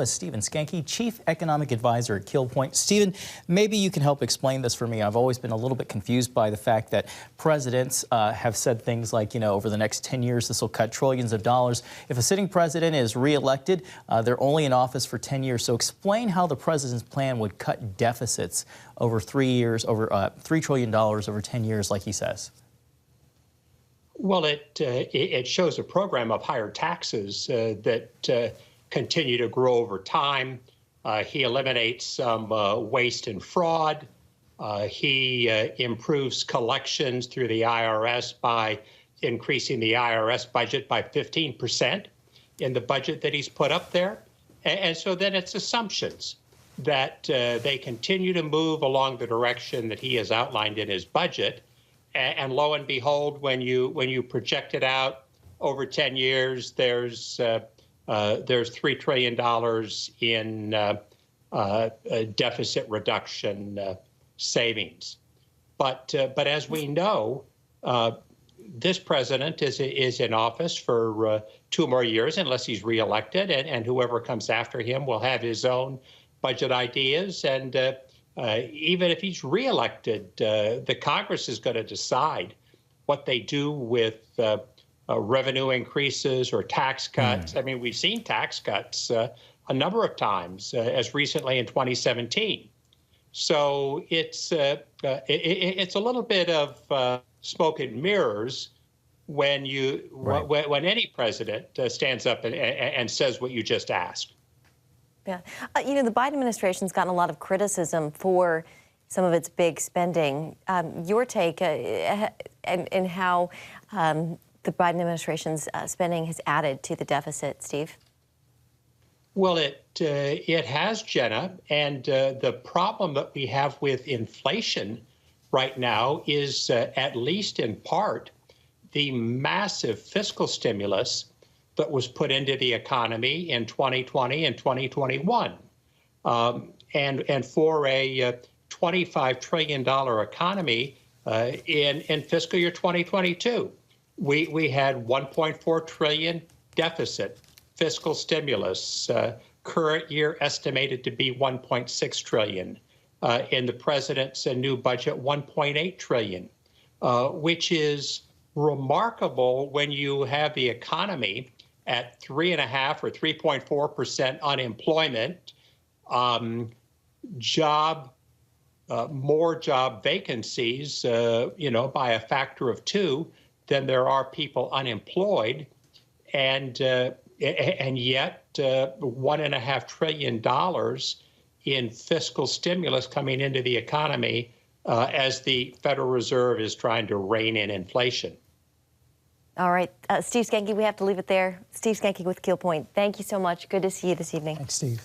Is Stephen Skancke, Chief Economic Advisor at Keel. Stephen, maybe you can help explain this for me. I've always been a little bit confused by the fact that presidents have said things like, over the next 10 years, this will cut trillions of dollars. If a sitting president is reelected, they're only in office for 10 years. So explain how the president's plan would cut deficits over 3 years, over $3 trillion over 10 years, like he says. Well, it shows a program of higher taxes that continue to grow over time. He eliminates some waste and fraud. He improves collections through the IRS by increasing the IRS budget by 15% in the budget that he's put up there. And so then it's assumptions that they continue to move along the direction that he has outlined in his budget. And lo and behold, when you project it out over 10 years, there's $3 trillion in deficit reduction savings. But as we know, this president is in office for 2 more years unless he's reelected, and whoever comes after him will have his own budget ideas. And even if he's reelected, the Congress is going to decide what they do with revenue increases or tax cuts. I mean, we've seen tax cuts a number of times, as recently in 2017. So it's a little bit of smoke and mirrors when when any president stands up and says what you just asked. Yeah, the Biden administration's gotten a lot of criticism for some of its big spending. Your take and how the Biden administration's spending has added to the deficit, Steve? Well, it has, Jenna, and the problem that we have with inflation right now is, at least in part, the massive fiscal stimulus that was put into the economy in 2020 and 2021. And for a $25 trillion economy in fiscal year 2022, we had $1.4 trillion deficit fiscal stimulus, current year estimated to be $1.6 trillion. In the president's new budget, $1.8 trillion, which is remarkable when you have the economy at 3.5 or 3.4% unemployment, more job vacancies, by a factor of 2 than there are people unemployed, and yet $1.5 trillion in fiscal stimulus coming into the economy as the Federal Reserve is trying to rein in inflation. All right, Steve Skancke, we have to leave it there. Steve Skancke with Keel. Thank you so much. Good to see you this evening. Thanks, Steve.